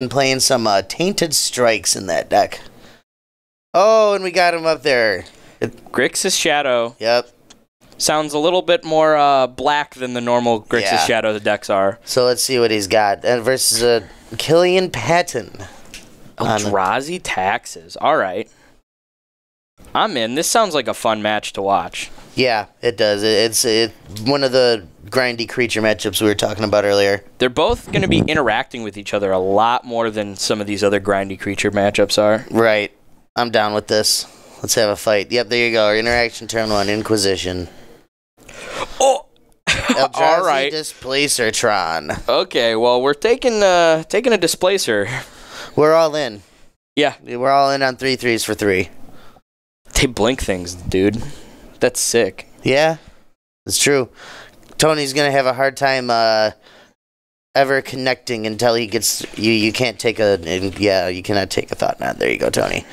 Been playing some Tainted Strikes in that deck. Oh, and we got him up there. Grixis Shadow. Yep. Sounds a little bit more black than the normal Grixis Shadow the decks are. So let's see what he's got. Versus Killian Patton. Eldrazi Taxes. All right. I'm in. This sounds like a fun match to watch. Yeah, it does. It's one of the grindy creature matchups we were talking about earlier. They're both going to be interacting with each other a lot more than some of these other grindy creature matchups are. Right. I'm down with this. Let's have a fight. Yep, there you go. Interaction turn 1, Inquisition. Oh! Eldrazi All right. Displacertron. Okay, well, we're taking a Displacer. We're all in. Yeah. We're all in on 3/3s for 3. They blink things, dude. That's sick. Yeah, it's true. Tony's going to have a hard time ever connecting until he gets... You can't take a... Yeah, you cannot take a Thought Knot. There you go, Tony.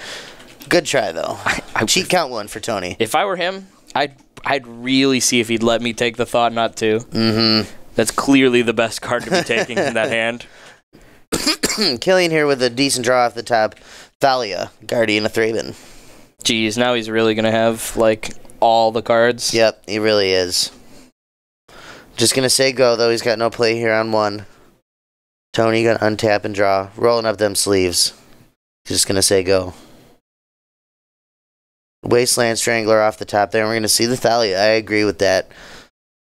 Good try, though. Cheat count 1 for Tony. If I were him, I'd really see if he'd let me take the Thought Knot, too. Mm-hmm. That's clearly the best card to be taking in that hand. Killian here with a decent draw off the top. Thalia, Guardian of Thraben. Jeez, now he's really going to have, like, all the cards. Yep, he really is. Just going to say go, though. He's got no play here on 1. Tony going to untap and draw. Rolling up them sleeves. Just going to say go. Wasteland Strangler off the top there. And we're going to see the Thalia. I agree with that.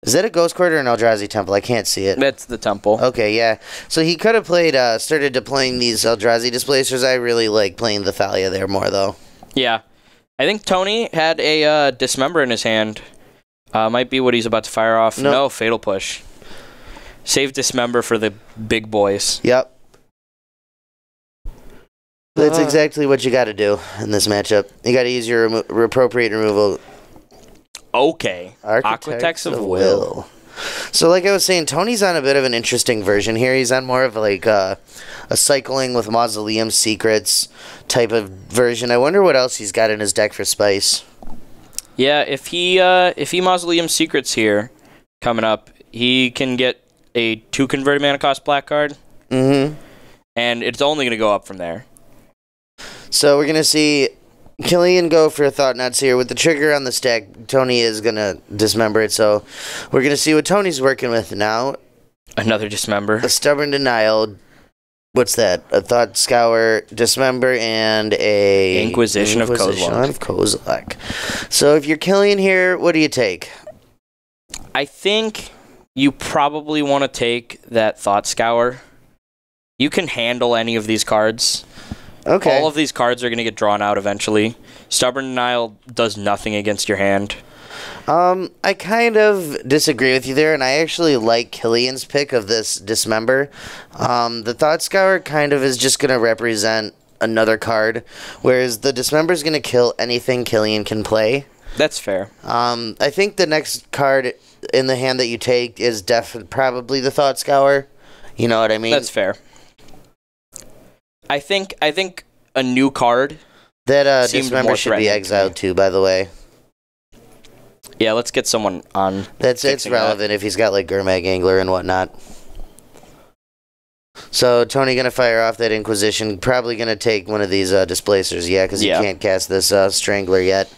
Is that a Ghost Quarter or an Eldrazi Temple? I can't see it. That's the Temple. Okay, yeah. So he could have played, started deploying these Eldrazi Displacers. I really like playing the Thalia there more, though. Yeah. I think Tony had a Dismember in his hand. Might be what he's about to fire off. Nope. No, Fatal Push. Save Dismember for the big boys. Yep. That's exactly what you got to do in this matchup. You got to use your appropriate removal. Okay. Architects of Will. So like I was saying, Tony's on a bit of an interesting version here. He's on more of like a cycling with Mausoleum Secrets type of version. I wonder what else he's got in his deck for spice. Yeah, if he Mausoleum Secrets here coming up, he can get a 2 converted mana cost black card. Mm-hmm. And it's only going to go up from there. So we're going to see Killian go for Thought Knots here. With the trigger on the stack, Tony is going to dismember it. So we're going to see what Tony's working with now. Another Dismember. A Stubborn Denial. What's that? A Thought Scour, Dismember, and a... Inquisition of Kozilek. So if you're Killian here, what do you take? I think you probably want to take that Thought Scour. You can handle any of these cards. Okay. All of these cards are going to get drawn out eventually. Stubborn Denial does nothing against your hand. I kind of disagree with you there, and I actually like Killian's pick of this Dismember. The Thought Scour kind of is just going to represent another card, whereas the Dismember is going to kill anything Killian can play. That's fair. I think the next card in the hand that you take is probably the Thought Scour. You know what I mean? That's fair. I think a new card that Dismember should be exiled too, by the way. Yeah, let's get someone on. It's relevant if he's got like Gurmag Angler and whatnot. So Tony gonna fire off that Inquisition. Probably gonna take one of these Displacers, because he can't cast this Strangler yet.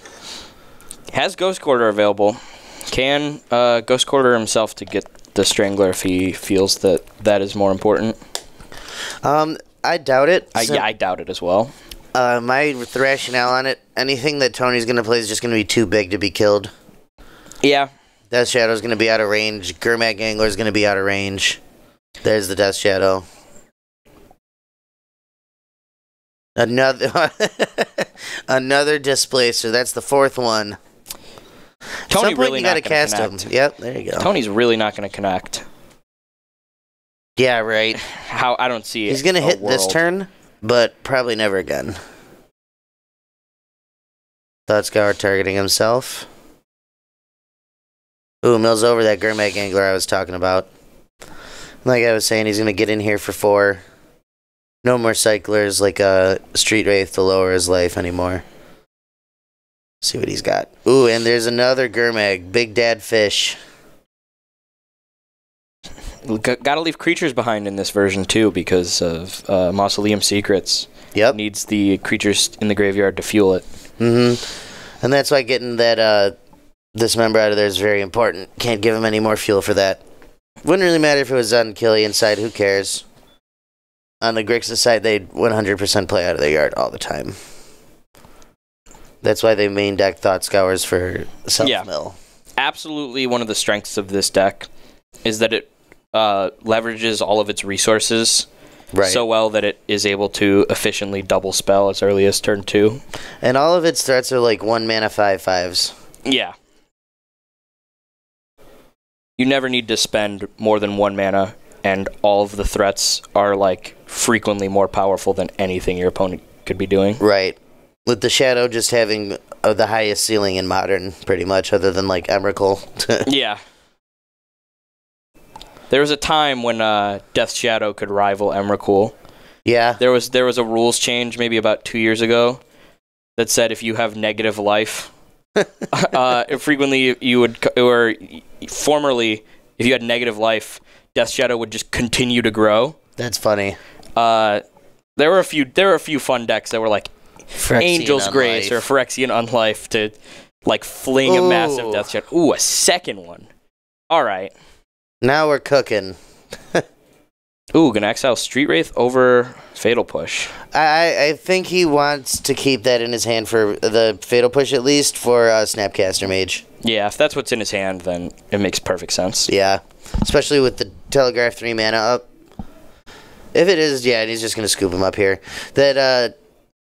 Has Ghost Quarter available. Can Ghost Quarter himself to get the Strangler if he feels that is more important. I doubt it. I doubt it as well. My rationale on it, anything that Tony's going to play is just going to be too big to be killed. Yeah. Death Shadow's going to be out of range. Gurmag Angler's going to be out of range. There's the Death Shadow. Another Displacer. That's the 4th one. Tony really not going to cast connect. him. Yep, there you go. Tony's really not going to connect. Yeah, right. How I don't see it. He's going to hit this turn, but probably never again. Thought Scour targeting himself. Ooh, mills over that Gurmag Angler I was talking about. Like I was saying, he's going to get in here for 4. No more Cyclers like a Street Wraith to lower his life anymore. See what he's got. Ooh, and there's another Gurmag. Big Dad Fish. Gotta leave creatures behind in this version, too, because of Mausoleum Secrets. Yep. Needs the creatures in the graveyard to fuel it. Mm-hmm. And that's why getting that Dismember out of there is very important. Can't give him any more fuel for that. Wouldn't really matter if it was on Killian's side. Who cares? On the Grixis side, they'd 100% play out of their yard all the time. That's why they main deck Thought Scours for self-mill. Absolutely one of the strengths of this deck is that it leverages all of its resources so well that it is able to efficiently double spell as early as turn 2. And all of its threats are like 1 mana 5/5s. Yeah. You never need to spend more than 1 mana, and all of the threats are like frequently more powerful than anything your opponent could be doing. Right. With the Shadow just having the highest ceiling in Modern, pretty much, other than like Emrakul. Yeah. There was a time when Death Shadow could rival Emrakul. Yeah. There was a rules change maybe about 2 years ago that said if you have negative life, frequently you would, or formerly, if you had negative life, Death Shadow would just continue to grow. That's funny. There were a few fun decks that were like Phyrexian Angel's Grace Unlife. or Phyrexian Unlife to like fling a massive Death Shadow. Ooh, a second one. All right. Now we're cooking. Ooh, gonna exile Street Wraith over Fatal Push. I think he wants to keep that in his hand for the Fatal Push, at least, for Snapcaster Mage. Yeah, if that's what's in his hand, then it makes perfect sense. Yeah, especially with the Telegraph 3 mana up. If it is, yeah, he's just going to scoop him up here. That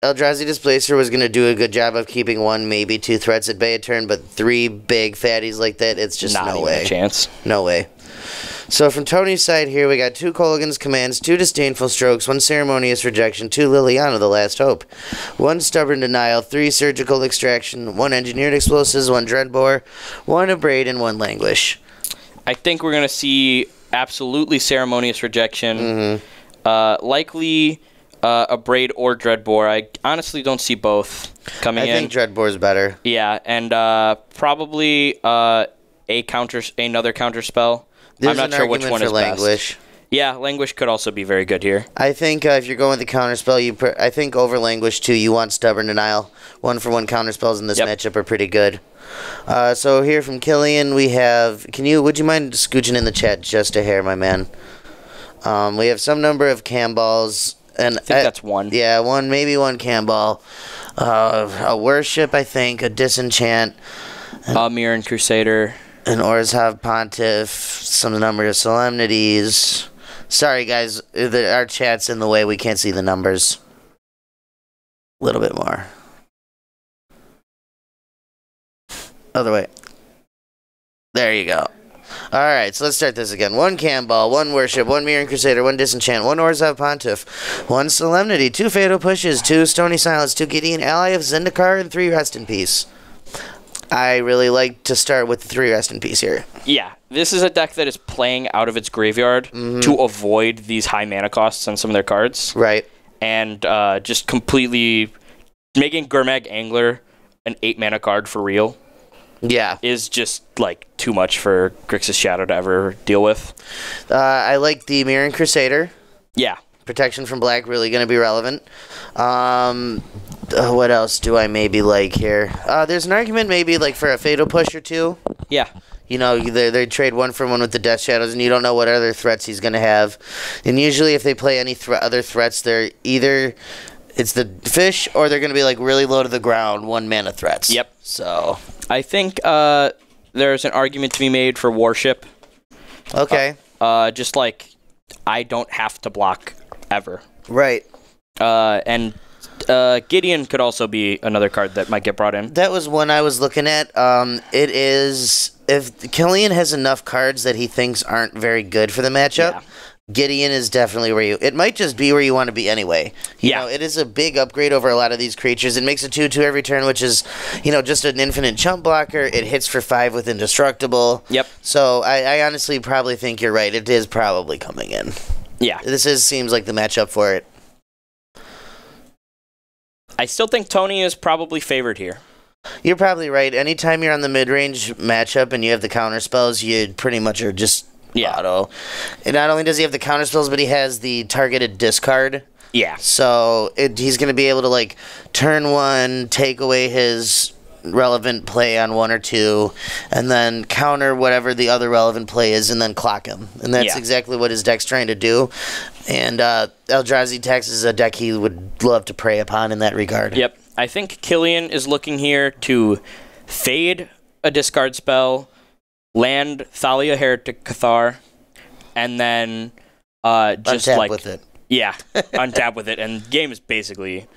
Eldrazi Displacer was going to do a good job of keeping 1, maybe 2 threats at bay a turn, but 3 big fatties like that, it's just Not no even way. a chance. No way. So from Tony's side here, we got 2 Kolaghan's Commands, 2 Disdainful Strokes, 1 Ceremonious Rejection, 2 Liliana, the Last Hope, 1 Stubborn Denial, 3 Surgical Extraction, 1 Engineered Explosives, 1 Dreadbore, 1 Abrade, and 1 Languish. I think we're going to see absolutely Ceremonious Rejection. Likely Abrade or Dreadbore. I honestly don't see both coming in. I think Dreadbore's better. Yeah, and probably another counter spell. There's I'm not sure which one is Languish. best. Yeah, Languish could also be very good here. I think if you're going with the counterspell, I think over Languish too, you want Stubborn Denial. 1-for-1 counterspells in this matchup are pretty good. So here from Killian, we have. Would you mind scooching in the chat just a hair, my man? We have some number of cam balls, and I think that's 1. Yeah, maybe 1 cam ball. A Worship, I think, a Disenchant, Mirren Crusader. An Orzhov Pontiff, some number of Solemnities. Sorry, guys, our chat's in the way. We can't see the numbers. A little bit more. Other way. There you go. Alright, so let's start this again. 1 Camball, 1 Worship, 1 Mirren Crusader, 1 Disenchant, 1 Orzhov Pontiff, 1 Solemnity, 2 Fatal Pushes, 2 Stony Silence, 2 Gideon Ally of Zendikar, and 3 Rest in Peace. I really like to start with the 3 Rest in Peace here. Yeah, this is a deck that is playing out of its graveyard to avoid these high mana costs on some of their cards. Right. And just completely making Gurmag Angler an 8 mana card for real. Yeah. Is just, like, too much for Grixis Shadow to ever deal with. I like the Mirren Crusader. Yeah. Protection from black, really going to be relevant. What else do I maybe like here? There's an argument maybe like for a Fatal Push or 2. Yeah. You know, they trade 1-for-1 with the Death Shadows, and you don't know what other threats he's going to have. And usually if they play any other threats, they're either... It's the fish, or they're going to be like really low to the ground, 1 mana threats. Yep. So I think there's an argument to be made for Worship. Okay. Just like I don't have to block ever. Right. And Gideon could also be another card that might get brought in. That was one I was looking at. It is if Killian has enough cards that he thinks aren't very good for the matchup. Yeah. Gideon is definitely where you... It might just be where you want to be anyway. You know, it is a big upgrade over a lot of these creatures. It makes a 2/2 every turn, which is, just an infinite chump blocker. It hits for 5 with Indestructible. Yep. So I honestly probably think you're right. It is probably coming in. Yeah. Seems like the matchup for it. I still think Tony is probably favored here. You're probably right. Anytime you're on the mid-range matchup and you have the counter spells, you pretty much are just auto. And not only does he have the counter spells, but he has the targeted discard. Yeah. So he's going to be able to, like, turn 1, take away his relevant play on 1 or 2, and then counter whatever the other relevant play is, and then clock him. And that's exactly what his deck's trying to do. And Eldrazi Tex is a deck he would love to prey upon in that regard. Yep. I think Killian is looking here to fade a discard spell, land Thalia Heretic Cathar, and then just untap like with it. Yeah, untap with it, and game is basically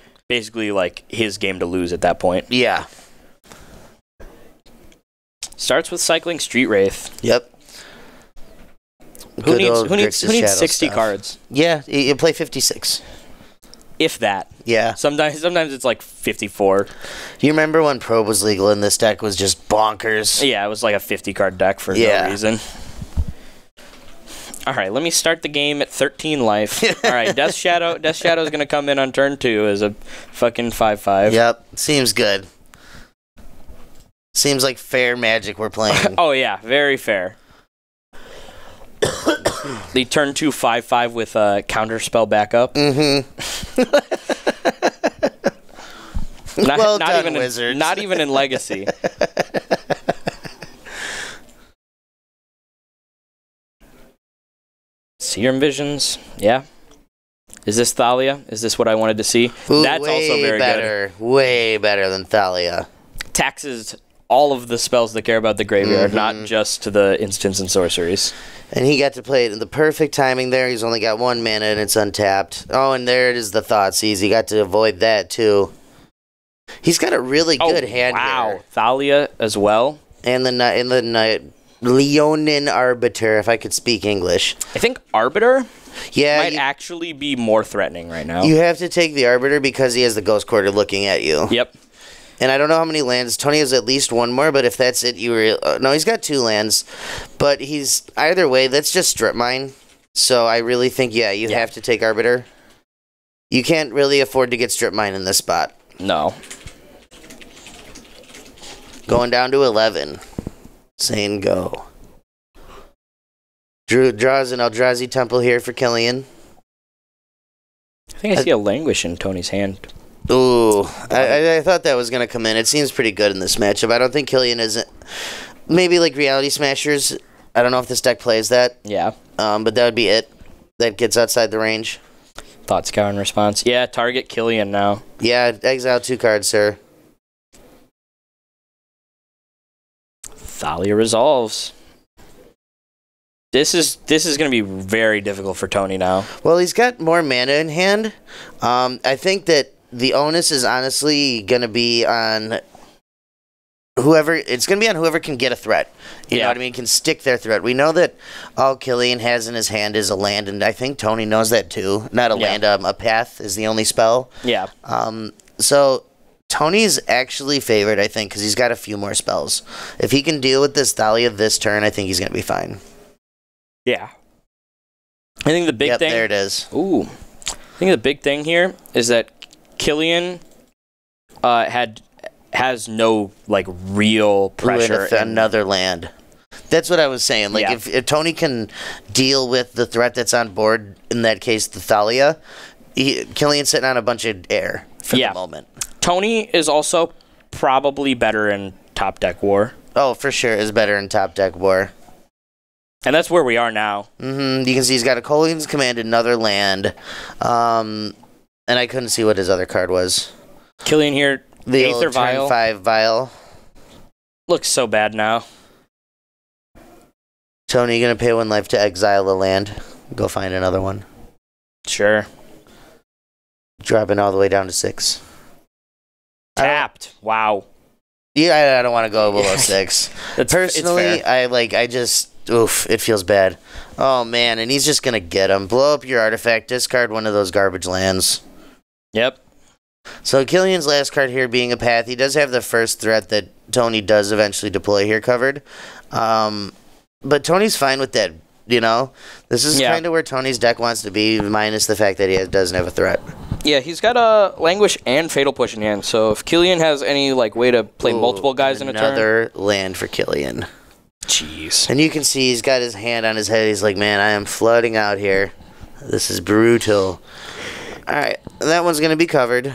like his game to lose at that point. Yeah. Starts with cycling Street Wraith. Yep. Who needs 60 cards? Yeah, you play 56. If that. Yeah. Sometimes it's like 54. Do you remember when Probe was legal and this deck was just bonkers? Yeah, it was like a 50-card deck for no reason. All right, let me start the game at 13 life. All right, Death Shadow is going to come in on turn 2 as a fucking 5/5. Yep, seems good. Seems like fair Magic we're playing. Oh, yeah, very fair. The turn 2 5/5 with a counter spell backup. Mm-hmm. Well done, Wizards. Not even in Legacy. Serum Visions, yeah. Is this Thalia? Is this what I wanted to see? Ooh, that's also very good. Way better than Thalia. Taxes all of the spells that care about the graveyard, not just the instants and sorceries. And he got to play it in the perfect timing there. He's only got 1 mana and it's untapped. Oh, and there it is, the Thoughtseize. He got to avoid that too. He's got a really good hand here. Thalia as well. And the Leonin Arbiter, if I could speak English. I think Arbiter might actually be more threatening right now. You have to take the Arbiter because he has the Ghost Quarter looking at you. Yep. And I don't know how many lands. Tony has at least 1 more, but if that's it, no, he's got 2 lands. But he's either way, that's just Strip Mine. So I really think, you have to take Arbiter. You can't really afford to get Strip Mine in this spot. No. Going down to 11. Saying go. Drew draws an Eldrazi Temple here for Killian. I think I see a Languish in Tony's hand. Ooh, I thought that was going to come in. It seems pretty good in this matchup. I don't think Killian isn't. Maybe like Reality Smashers. I don't know if this deck plays that. Yeah. But that would be it. That gets outside the range. Thought Scour in response. Yeah, target Killian now. Yeah, exile 2 cards, sir. Thalia resolves. This is going to be very difficult for Tony now. Well, he's got more mana in hand. I think that the onus is honestly going to be on whoever. It's going to be on whoever can get a threat. You know what I mean? Can stick their threat. We know that all Killian has in his hand is a land, and I think Tony knows that too. Not a land, a path is the only spell. Yeah. So Tony's actually favored, I think, because he's got a few more spells. If he can deal with this Thalia this turn, I think he's going to be fine. Yeah. I think the big thing... there it is. Ooh. I think the big thing here is that Killian has no, like, real pressure. Another land. That's what I was saying. Like, if Tony can deal with the threat that's on board, in that case, the Thalia, Killian's sitting on a bunch of air for the moment. Tony is also probably better in Top Deck War. Oh, for sure, is better in Top Deck War. And that's where we are now. Mm-hmm. You can see he's got a Kolaghan's Command, another land. And I couldn't see what his other card was. Killian here, the Aether Vial. Turn 5 Vial. Looks so bad now. Tony, you going to pay 1 life to exile a land? Go find another one. Sure. Dropping all the way down to 6. Tapped. Wow. Yeah, I don't want to go below 6. Personally, oof, it feels bad. Oh, man, and he's just going to get him. Blow up your artifact, discard one of those garbage lands. Yep. So Killian's last card here being a path, he does have the first threat that Tony does eventually deploy here covered. But Tony's fine with that, you know? This is kind of where Tony's deck wants to be, minus the fact that he doesn't have a threat. Yeah, he's got a Languish and Fatal Push in hand, so if Killian has any like way to play multiple guys in a turn... Another land for Killian. Jeez. And you can see he's got his hand on his head. He's like, man, I am flooding out here. This is brutal. Alright, that one's going to be covered.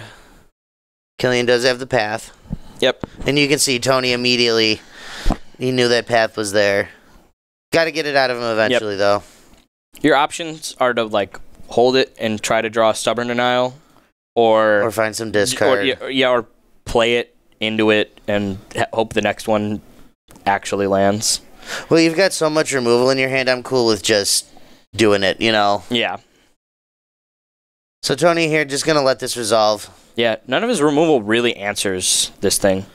Killian does have the path. Yep. And you can see Tony immediately, he knew that path was there. Got to get it out of him eventually, though. Your options are to, like, hold it and try to draw a Stubborn Denial, or find some discard. Or play it into it and hope the next one actually lands. Well, you've got so much removal in your hand, I'm cool with just doing it, you know? Yeah. So Tony here, just going to let this resolve. Yeah, none of his removal really answers this thing.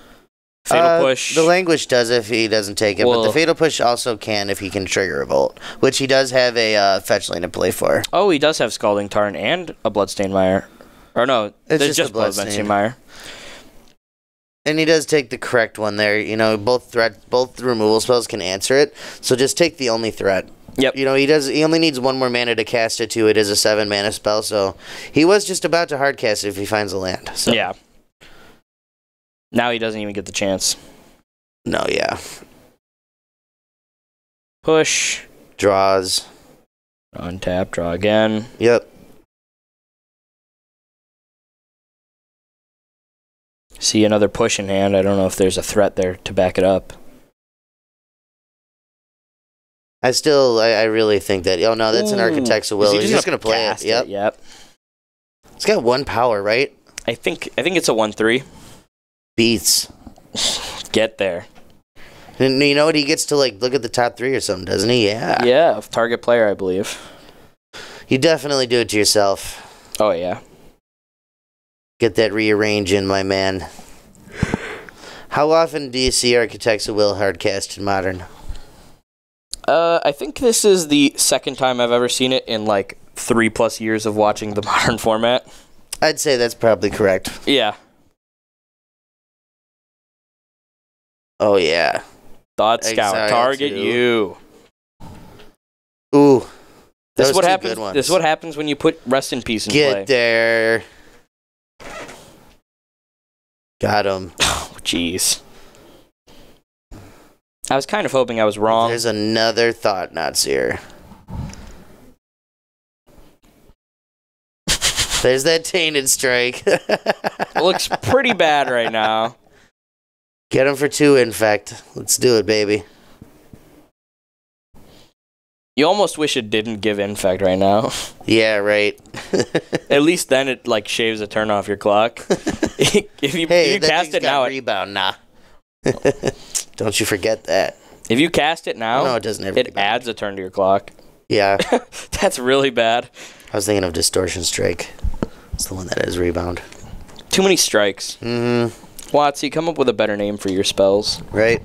Fatal Push. The Languish does if he doesn't take it, but the Fatal Push also can if he can trigger a Revolt, which he does have a fetch lane to play for. Oh, he does have Scalding Tarn and a Bloodstained Mire. Or no, there's just Bloodstained Mire. And he does take the correct one there. You know, both removal spells can answer it, so just take the only threat. Yep. You know, he only needs 1 more mana to cast it too. It is a 7 mana spell, so he was just about to hard cast it if he finds a land. So. Yeah. Now he doesn't even get the chance. No, yeah. Push. Draws. Untap, draw again. Yep. See another push in hand. I don't know if there's a threat there to back it up. I really think that... Oh, no, that's an Architect's Will. He's just going to play it. Yep. Yep. It's got 1 power, right? I think it's a 1/3. Beats. Get there. And you know what? He gets to, like, look at the top 3 or something, doesn't he? Yeah. Yeah, of target player, I believe. You definitely do it to yourself. Oh, yeah. Get that rearrange in, my man. How often do you see Architects of Will hardcast in Modern? I think this is the second time I've ever seen it in, like, 3+ years of watching the Modern format. I'd say that's probably correct. Yeah. Oh, yeah. Thought Scout, target you. Ooh. This is what happens. This is what happens when you put Rest in Peace in play. Get there. Got him. Oh, jeez. I was kind of hoping I was wrong. There's another Thought Knots here. There's that Tainted Strike. It looks pretty bad right now. Get him for 2 Infect. Let's do it, baby. You almost wish it didn't give Infect right now. Yeah, right. At least then it, like, shaves a turn off your clock. if you cast it now... Rebound, nah. Don't you forget that. If you cast it now, no, it doesn't have it adds a turn to your clock. Yeah. That's really bad. I was thinking of Distortion Strike. It's the one that has Rebound. Too many strikes. Mm-hmm. Watsy, come up with a better name for your spells. Right.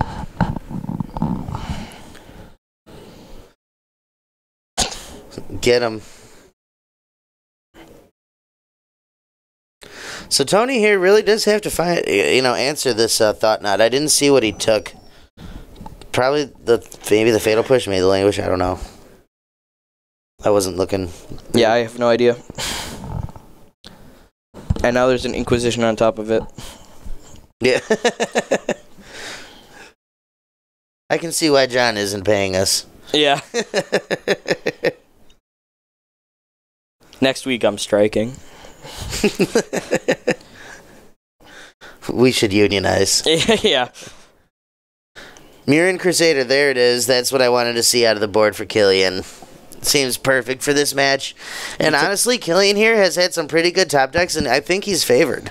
Get him. So Tony here really does have to answer this Thought Knot. I didn't see what he took. Probably maybe the Fatal Push, maybe the Languish. I don't know. I wasn't looking. Yeah, I have no idea. And now there's an Inquisition on top of it. Yeah. I can see why John isn't paying us. Yeah. Next week I'm striking. We should unionize. Yeah. Mirren Crusader, there it is. That's what I wanted to see out of the board for Killian. Seems perfect for this match. And honestly, Killian here has had some pretty good top decks, and I think he's favored.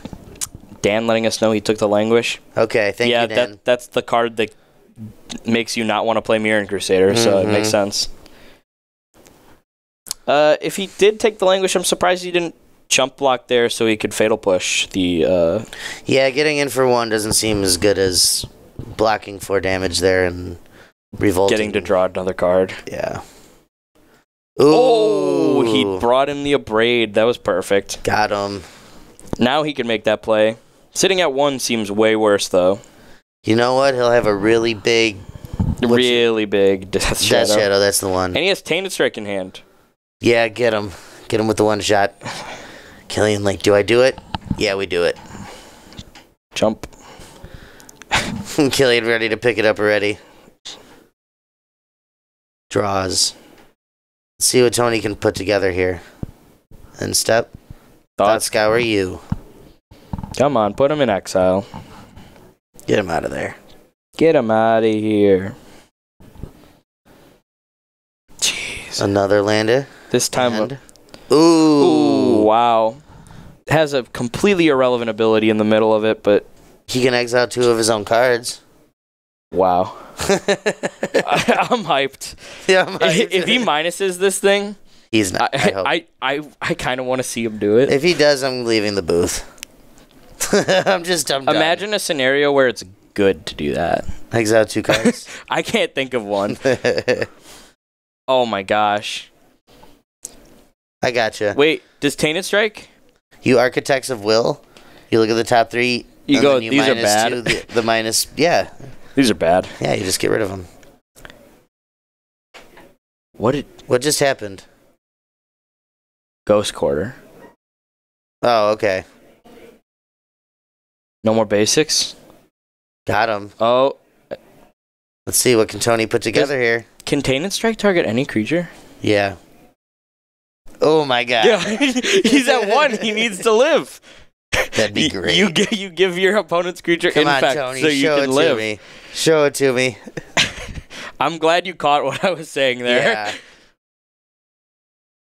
Dan letting us know he took the Languish. Okay, thank you, Dan. Yeah, that's the card that makes you not want to play Mirren Crusader, so it makes sense. If he did take the Languish, I'm surprised he didn't chump block there so he could Fatal Push the... Yeah, getting in for 1 doesn't seem as good as blocking 4 damage there and revolting. Getting to draw another card. Yeah. Ooh. Oh, he brought in the Abrade. That was perfect. Got him. Now he can make that play. Sitting at 1 seems way worse, though. You know what? He'll have a really big... big Death Shadow. Death Shadow, that's the one. And he has Tainted Strike in hand. Yeah, get him. Get him with the 1 shot. Killian, like, do I do it? Yeah, we do it. Jump. Killian ready to pick it up already. Draws. Let's see what Tony can put together here. And step. Thought Scour you. Come on, put him in exile. Get him out of there. Get him out of here. Jeez. Another landed. This time. And... Ooh, wow. Has a completely irrelevant ability in the middle of it, but... He can exile 2 of his own cards. Wow. I'm hyped. Yeah, I'm hyped. If he minuses this thing... He's not. I kind of want to see him do it. If he does, I'm leaving the booth. I'm done. Imagine a scenario where it's good to do that. Exile 2 cards. I can't think of one. Oh my gosh. I gotcha. Wait, does Tainted Strike? You Architects of Will. You look at the top 3. You go, these are bad. The minus, yeah. These are bad. Yeah, you just get rid of them. What just happened? Ghost Quarter. Oh, okay. No more basics? Got him. Oh. Let's see, what can Tony put together here? Can Tainted Strike target any creature? Yeah. Oh my god. Yeah, he's at 1. He needs to live. That'd be great. You give your opponent's creature infect Tony, so you can live. To me. Show it to me. I'm glad you caught what I was saying there. Yeah.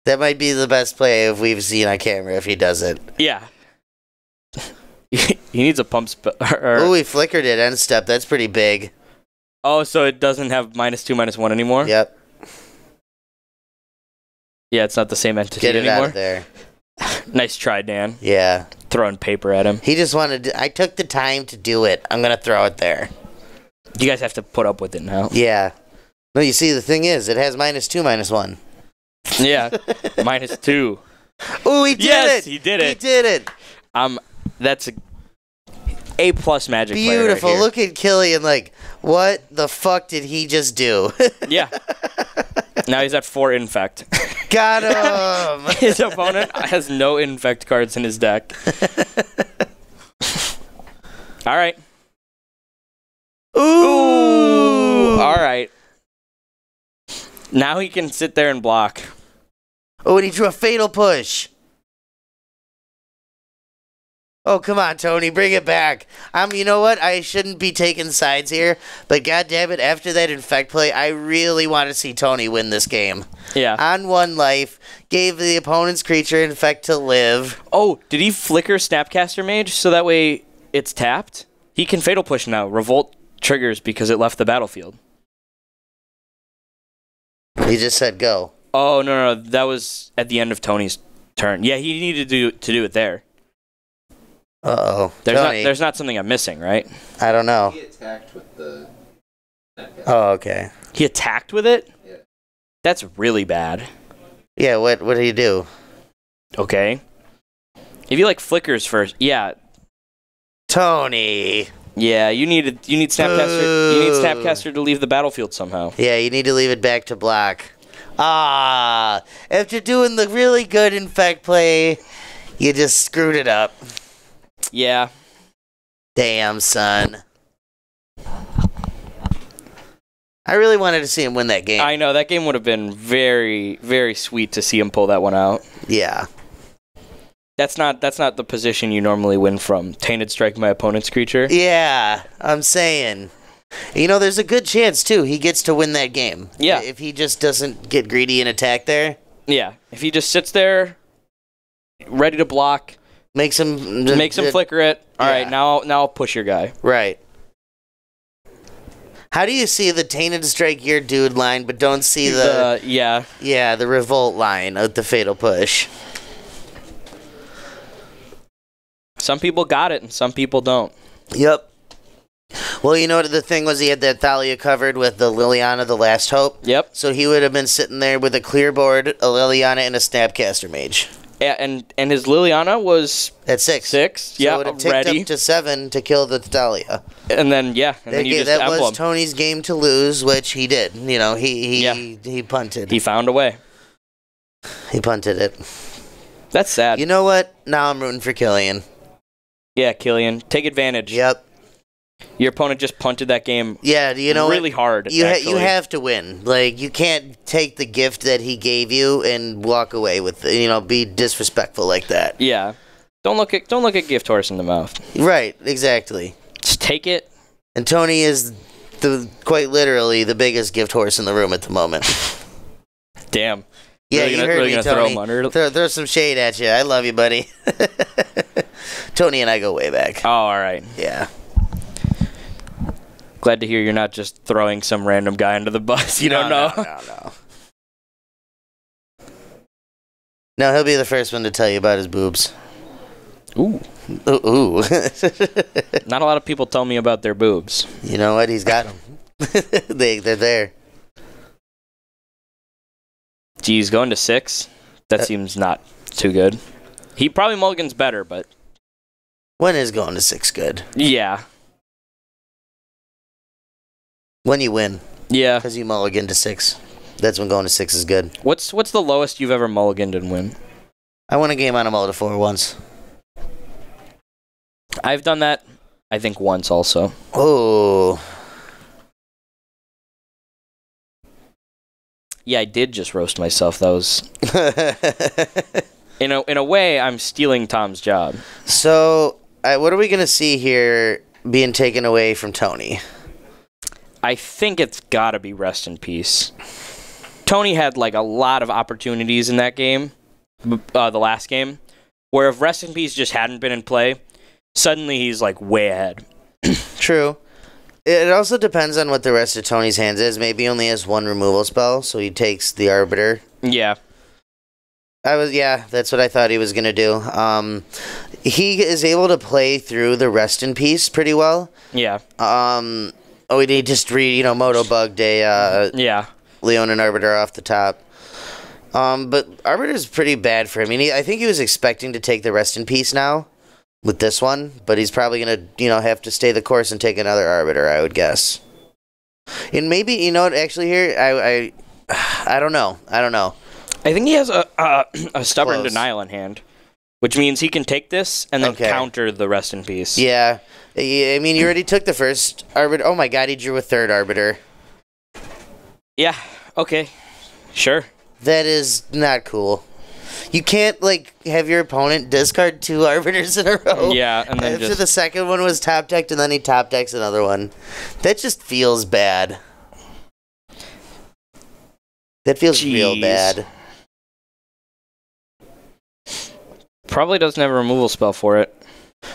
That might be the best play if we've seen on camera if he does it. Yeah. He needs a pump spell. Oh, he flickered it end step. That's pretty big. Oh, so it doesn't have -2/-1 anymore? Yep. Yeah, it's not the same entity Get it anymore. out of there. Nice try, Dan. Yeah. Throwing paper at him. He just wanted to, I took the time to do it. I'm going to throw it there. You guys have to put up with it now. Yeah. No, you see, the thing is, it has -2/-1. Yeah. -2. Oh, he did it. Yes, he did it. He did it. That's a plus magic player Beautiful. right here. Look at Killian like, what the fuck did he just do? Yeah. Now he's at 4 infect. Got him. His opponent has no infect cards in his deck. All right. Ooh. All right. Now he can sit there and block. Oh, and he drew a fatal push. Oh, come on, Tony, bring it back. You know what? I shouldn't be taking sides here, but goddammit, after that infect play, I really want to see Tony win this game. Yeah. On 1 life, gave the opponent's creature infect to live. Oh, did he flicker Snapcaster Mage so that way it's tapped? He can fatal push now. Revolt triggers because it left the battlefield. He just said go. Oh, no, that was at the end of Tony's turn. Yeah, he needed to do it there. Uh-oh. There's not something I'm missing, right? I don't know. He attacked with the... Oh, okay. He attacked with it? Yeah. That's really bad. Yeah, what did he do? Okay. If you like flickers first, yeah. Tony. Yeah, you need Snapcaster. Boo. You need Snapcaster to leave the battlefield somehow. Yeah, you need to leave it back to block. After doing the really good infect play, you just screwed it up. Yeah. Damn, son. I really wanted to see him win that game. I know, that game would have been very, very sweet to see him pull that one out. Yeah. That's not the position you normally win from. Tainted Strike my opponent's creature. Yeah, I'm saying. You know, there's a good chance, too, he gets to win that game. Yeah. If he just doesn't get greedy and attack there. Yeah. If he just sits there, ready to block, makes him flicker it. All Yeah. right, now I'll push your guy. Right. How do you see the Tainted Strike your dude line, but don't see the the Revolt line of the Fatal Push? Some people got it and some people don't. Yep. Well, you know what the thing was? He had that Thalia covered with the Liliana, the Last Hope. Yep. So he would have been sitting there with a clear board, a Liliana, and a Snapcaster Mage. Yeah, and his Liliana was at 6. 6. So yeah, it would have ticked ready up to 7 to kill the Thalia. And then you just that emblem. was Tony's game to lose, which he did. You know, he punted. He found a way. He punted it. That's sad. You know what? Now I'm rooting for Killian. Yeah, Killian, take advantage. Yep. Your opponent just punted that game Yeah, you know really what? hard, You actually. have to win. Like, you Really hard, You actually. have to win. Like, you can't take the gift that he gave you and walk away with it. Be disrespectful like that. Yeah. Don't look at Gift Horse in the mouth. Right, exactly. Just take it. And Tony is quite literally the biggest gift horse in the room at the moment. Damn. Yeah, really you gonna, heard really me, gonna Tony. throw him under. Throw some shade at you. I love you, buddy. Tony and I go way back. Oh, all right. Yeah. Glad to hear you're not just throwing some random guy under the bus. You don't know. No. No, he'll be the first one to tell you about his boobs. Ooh. Ooh. Not a lot of people tell me about their boobs. You know what? He's got them. They're there. Geez, going to 6? That seems not too good. He probably mulligans better, but... When is going to 6 good? Yeah. When you win. Yeah. Because you mulligan to 6. That's when going to 6 is good. What's the lowest you've ever mulliganed and win? I won a game on a mull to 4 once. I've done that, I think, once also. Oh. Yeah, I did just roast myself. That was... In a way, I'm stealing Tom's job. So, what are we going to see here being taken away from Tony? I think it's got to be Rest in Peace. Tony had, like, a lot of opportunities in that game, the last game, where if Rest in Peace just hadn't been in play, suddenly he's, like, way ahead. True. It also depends on what the rest of Tony's hands is. Maybe he only has 1 removal spell, so he takes the Arbiter. Yeah. That's what I thought he was going to do. He is able to play through the Rest in Peace pretty well. Yeah. He just Moto bugged a Leonin Arbiter off the top. But Arbiter's pretty bad for him. I mean, I think he was expecting to take the Rest in Peace now with this one, but he's probably going to, have to stay the course and take another Arbiter, I would guess. And maybe, actually here, I don't know. I think he has a stubborn Close. denial in hand, which means he can take this and then counter the Rest in Peace. Yeah. I mean, you already took the first Arbiter. Oh my god, he drew a 3rd Arbiter. Yeah, okay. Sure. That is not cool. You can't, have your opponent discard 2 Arbiters in a row. Yeah, and then after the second one was top decked, and then he top decks another one. That just feels bad. That feels real bad. Probably doesn't have a removal spell for it.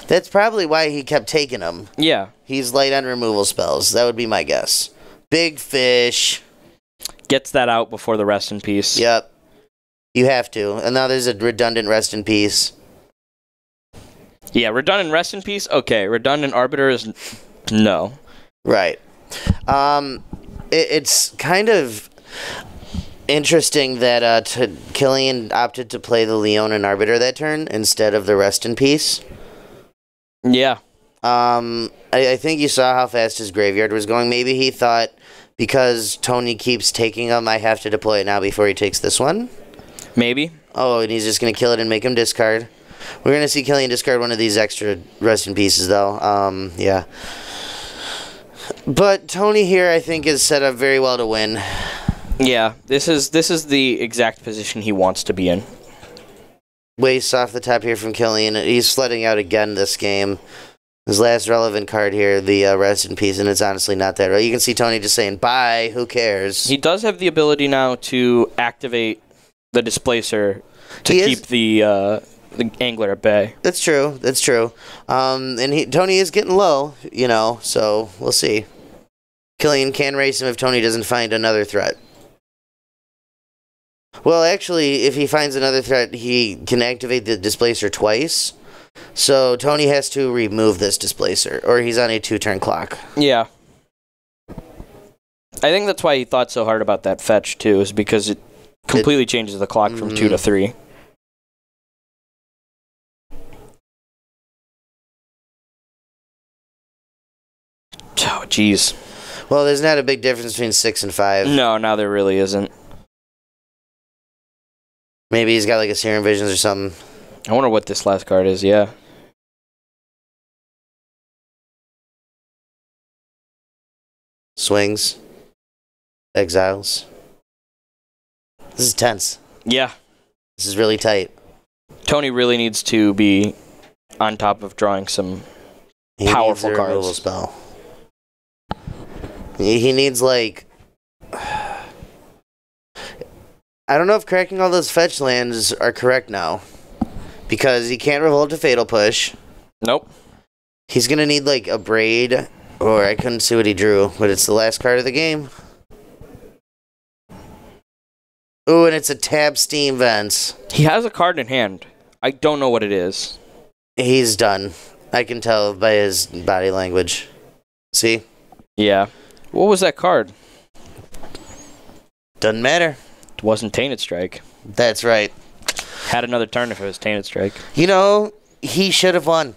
That's probably why he kept taking them. Yeah. He's light on removal spells. That would be my guess. Big fish. Gets that out before the Rest in Peace. Yep. You have to. And now there's a redundant Rest in Peace. Yeah, redundant Rest in Peace? Okay. Redundant Arbiter is... No. Right. It's kind of interesting that Killian opted to play the Leonin Arbiter that turn instead of the Rest in Peace. Yeah. I think you saw how fast his graveyard was going. Maybe he thought, because Tony keeps taking them, I have to deploy it now before he takes this one. Maybe. Oh, and he's just going to kill it and make him discard. We're going to see Killian discard one of these extra Rest in Pieces, though. Yeah. But Tony here, I think, is set up very well to win. Yeah, this is the exact position he wants to be in. Waste off the top here from Killian. He's sledding out again this game. His last relevant card here, the Rest in Peace, and it's honestly not that right. You can see Tony just saying, bye, who cares? He does have the ability now to activate the Displacer to keep the Angler at bay. That's true. And Tony is getting low, so we'll see. Killian can race him if Tony doesn't find another threat. Well, actually, if he finds another threat, he can activate the Displacer twice. So Tony has to remove this Displacer, or he's on a 2-turn clock. Yeah. I think that's why he thought so hard about that fetch, too, is because it completely changes the clock from 2 to 3. Oh, jeez. Well, there's not a big difference between 6 and 5. No, there really isn't. Maybe he's got like a Serum Visions or something. I wonder what this last card is, yeah. swings, exiles. This is tense. Yeah. This is really tight. Tony really needs to be on top of drawing some powerful needs a removal cards. Spell. He needs, like... I don't know if cracking all those fetch lands are correct now. Because he can't revolt to Fatal Push. Nope. He's going to need, like, a Braid, or I couldn't see what he drew, but it's the last card of the game. Ooh, and it's a Tab Steam Vents. He has a card in hand. I don't know what it is. He's done. I can tell by his body language. See? Yeah. What was that card? Doesn't matter. It wasn't Tainted Strike. That's right. Had another turn if it was Tainted Strike. You know, he should have won.